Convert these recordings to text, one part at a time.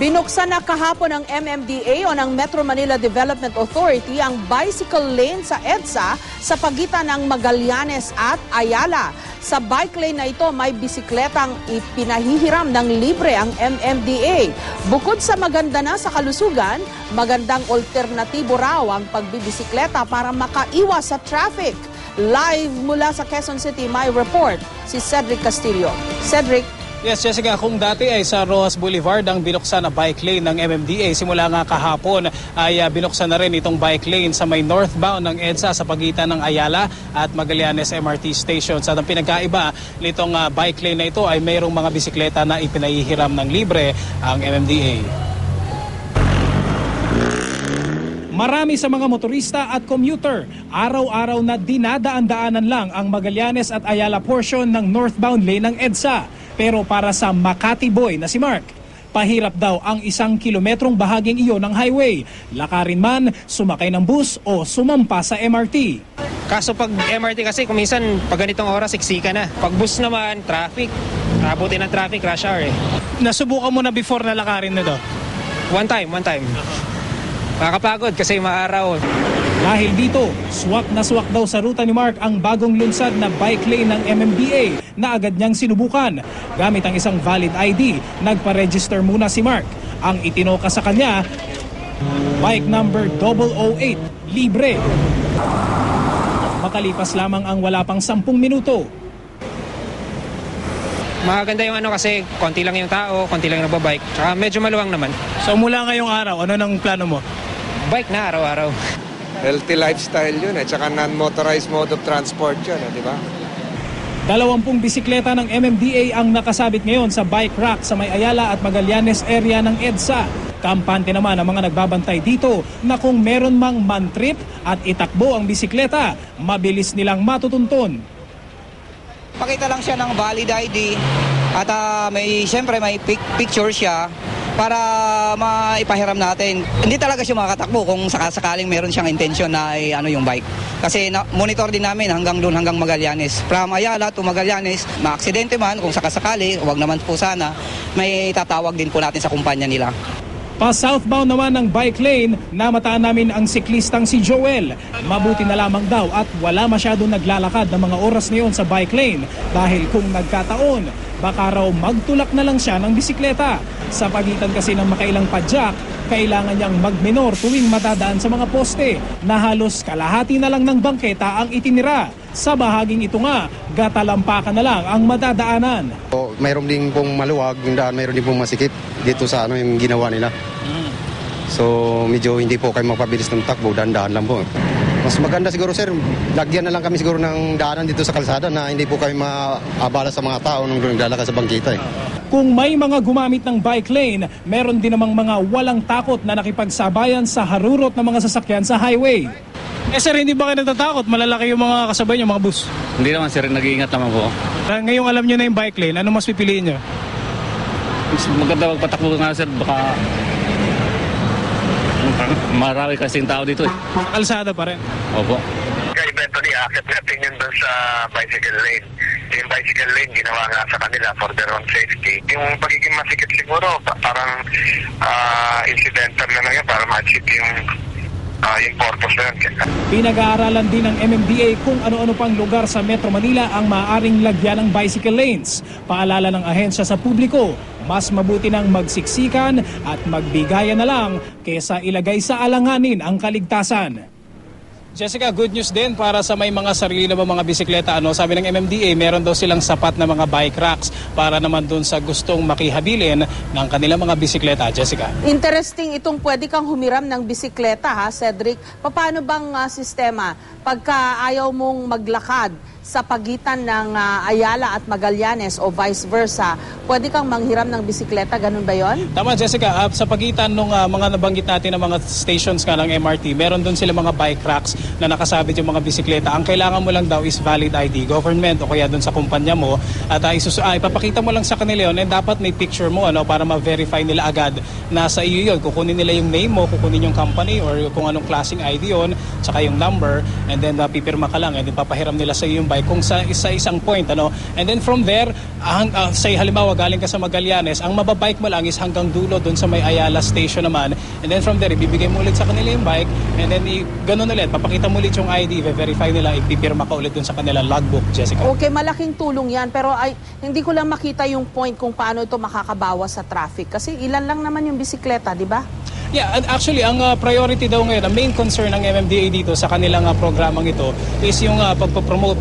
Binuksan na kahapon ng MMDA o ng Metro Manila Development Authority ang bicycle lane sa EDSA sa pagitan ng Magallanes at Ayala. Sa bike lane na ito, may bisikletang ipinahihiram ng libre ang MMDA. Bukod sa maganda na sa kalusugan, magandang alternatibo raw ang pagbibisikleta para makaiwas sa traffic. Live mula sa Quezon City, may report si Cedric Castillo. Cedric. Yes, Jessica, kung dati ay sa Rojas Boulevard ang binuksan na bike lane ng MMDA, simula nga kahapon ay binuksan na rin itong bike lane sa may northbound ng EDSA sa pagitan ng Ayala at Magallanes MRT stations. At ang pinagkaiba nitong bike lane na ito ay mayroong mga bisikleta na ipinahihiram ng libre ang MMDA. Marami sa mga motorista at commuter, araw-araw na dinadaan-daanan lang ang Magallanes at Ayala portion ng northbound lane ng EDSA. Pero para sa Makati boy na si Mark, pahirap daw ang 1 kilometrong bahaging iyon ng highway. Lakarin man, sumakay ng bus o sumampa sa MRT. Kaso pag MRT kasi kuminsan pag ganitong oras siksika na. Pag bus naman, traffic. Abutin ng traffic, rush hour eh. Nasubukan mo na before na lakarin na to? One time. Nakakapagod kasi maaraw. Dahil dito, swak na swak daw sa ruta ni Mark ang bagong lunsad na bike lane ng MMDA na agad niyang sinubukan. Gamit ang isang valid ID, nagpa-register muna si Mark. Ang itinoka sa kanya, bike number 008, libre. Makalipas lamang ang wala pang 10 minuto. Maganda yung kasi konti lang yung tao, konti lang yung nagbabike. Tsaka medyo maluwang naman. So mula ngayong araw, ano nang plano mo? Bike na araw-araw. Healthy lifestyle yun tsaka non-motorized mode of transport yun, di ba? 20 bisikleta ng MMDA ang nakasabit ngayon sa bike rack sa may Ayala at Magallanes area ng EDSA. Kampante naman ang mga nagbabantay dito na kung meron mang man-trip at itakbo ang bisikleta, mabilis nilang matutuntun. Pakita lang siya ng valid ID at siyempre may picture siya para maipahiram natin. Hindi talaga siya makakatakbo kung sakasakaling meron siyang intensyon na yung bike. Kasi monitor din namin hanggang Magallanes. From Ayala to Magallanes, maaksidente man kung sakasakali, wag naman po sana, may tatawag din po natin sa kumpanya nila. Pa-southbound naman ng bike lane, namataan namin ang siklistang si Joel. Mabuti na lamang daw at wala masyadong naglalakad ng mga oras ngayon sa bike lane dahil kung nagkataon, baka raw magtulak na lang siya ng bisikleta. Sa pagitan kasi ng makailang padyak, kailangan niyang magminor tuwing matadaan sa mga poste na halos kalahati na lang ng bangketa ang itinira. Sa bahaging ito nga, gatalampakan na lang ang madadaanan. Mayroon din pong maluwag, mayroon din pong masikip dito sa yung ginawa nila. So medyo hindi po kayo mapabilis ng takbo, dahan-dahan lang po. Mas maganda siguro sir, lagyan na lang kami siguro ng daanan dito sa kalsada na hindi po kayo maabala sa mga tao nung naglalakad sa bangkita. Kung may mga gumamit ng bike lane, meron din namang mga walang takot na nakipagsabayan sa harurot ng mga sasakyan sa highway. Sir, hindi ba kayo natatakot? Malalaki yung mga kasabay niyo, mga bus? Hindi naman sir, nag-iingat naman po. Ngayong alam niyo na yung bike lane, ano mas pipiliin niyo? Maganda magpatakbo nga sir, baka marami kasing tao dito eh. Kalsada pa rin? Opo. Eventually, akit natin yun doon sa bicycle lane. Yung bicycle lane, ginawa nga sa kanila for their own safety. Yung pagiging masikip siguro, parang incidental na lang yan para ma-achieve yung purpose na yun. Pinag-aaralan din ng MMDA kung ano-ano pang lugar sa Metro Manila ang maaaring lagyan ng bicycle lanes. Paalala ng ahensya sa publiko, mas mabuti nang magsiksikan at magbigayan na lang kesa ilagay sa alanganin ang kaligtasan. Jessica, good news din para sa may mga sarili na mga bisikleta. Sabi ng MMDA, meron daw silang sapat na mga bike racks para naman dun sa gustong makihabilin ng kanilang mga bisikleta. Jessica. Interesting itong pwede kang humiram ng bisikleta, ha, Cedric. Paano bang sistema pagka ayaw mong maglakad sa pagitan ng Ayala at Magallanes o vice versa, pwede kang manghiram ng bisikleta, ganun ba yon? Tama Jessica, sa pagitan ng mga nabanggit natin ng mga stations ng MRT, meron doon sila mga bike racks na nakasabit yung mga bisikleta. Ang kailangan mo lang daw is valid ID, government o kaya doon sa kumpanya mo, at ipapakita mo lang sa kanila yun, and dapat may picture mo para ma-verify nila agad na sa iyo yun. Kukunin nila yung name mo, kukunin yung company or kung anong klaseng ID yun, tsaka yung number, and then pipirma ka lang, and then papahiram nila sa iyo yung bike kung sa isang point. And then from there, say halimbawa galing ka sa Magallanes, ang mababike mo lang is hanggang dulo doon sa may Ayala station naman, and then from there ibibigay mo ulit sa kanila yung bike, and then ganun ulit, papakita mo ulit yung ID, verify nila, ipipirma ka ulit doon sa kanila logbook, Jessica. Okay, malaking tulong yan, pero hindi ko lang makita yung point kung paano ito makakabawas sa traffic kasi ilan lang naman yung bisikleta, di ba? Yeah, and actually ang priority daw ngayon, ang main concern ng MMDA dito sa kanilang programang ito is yung pagpo-promote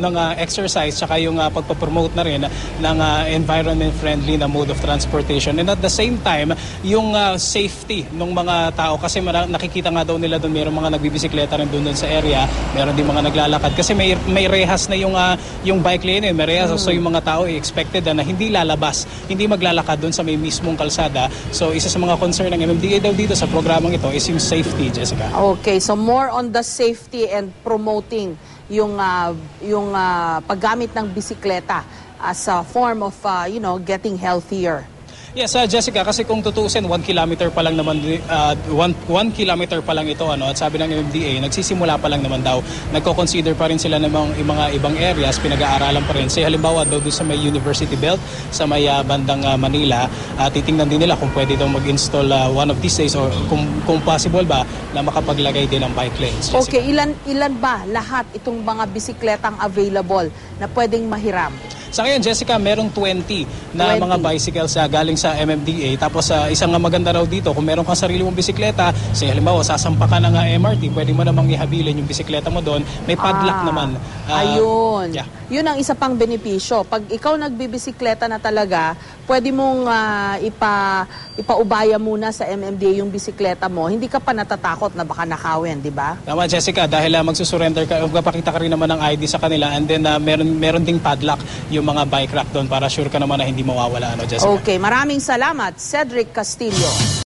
ng exercise, tsaka yung pagpo-promote na rin ng environment friendly na mode of transportation, and at the same time yung safety ng mga tao kasi nakikita nga daw nila doon mayroong mga nagbibisikleta rin doon sa area, meron din mga naglalakad kasi may rehas na yung bike lane, may rehas, so yung mga tao expected na hindi lalabas, hindi maglalakad doon sa may mismong kalsada. So isa sa mga concern ng MMDA daw dito sa programang ito is yung safety, Jessica. Okay, so more on the safety and promoting yung paggamit ng bisikleta as a form of getting healthier. Yes, Jessica, kasi kung tutuusin, 1 kilometer pa lang naman, 1 kilometer pa lang ito, at sabi ng MMDA, nagsisimula pa lang naman daw. Nagko-consider pa rin sila ng mga ibang areas, pinag-aaralan pa rin. Say, halimbawa daw doon sa may University Belt, sa may bandang Manila, titingnan din nila kung pwede daw mag-install one of these days or kung possible ba na makapaglagay din ng bike lanes. Jessica. Okay, ilan ba lahat itong mga bisikletang available na pwedeng mahiram? Sa ngayon, Jessica, merong 20 na mga bicycles galing sa MMDA. Tapos isang maganda raw dito, kung meron kang sarili mong bisikleta, say halimbawa, sasampa ka ng MRT, pwede mo namang ihabilin yung bisikleta mo doon. May padlock naman. Ayun. Yeah. Yun ang isa pang benepisyo. Pag ikaw nagbibisikleta na talaga, pwede mong ipaubaya muna sa MMDA yung bisikleta mo. Hindi ka pa natatakot na baka nakawin, di ba? Tama, Jessica, dahil magsusurrender ka, magpapakita ka rin naman ng ID sa kanila, and then meron ding padlock yung mga bike rack doon para sure ka naman na hindi mawawala, Jessica. Okay, maraming salamat, Cedric Castillo.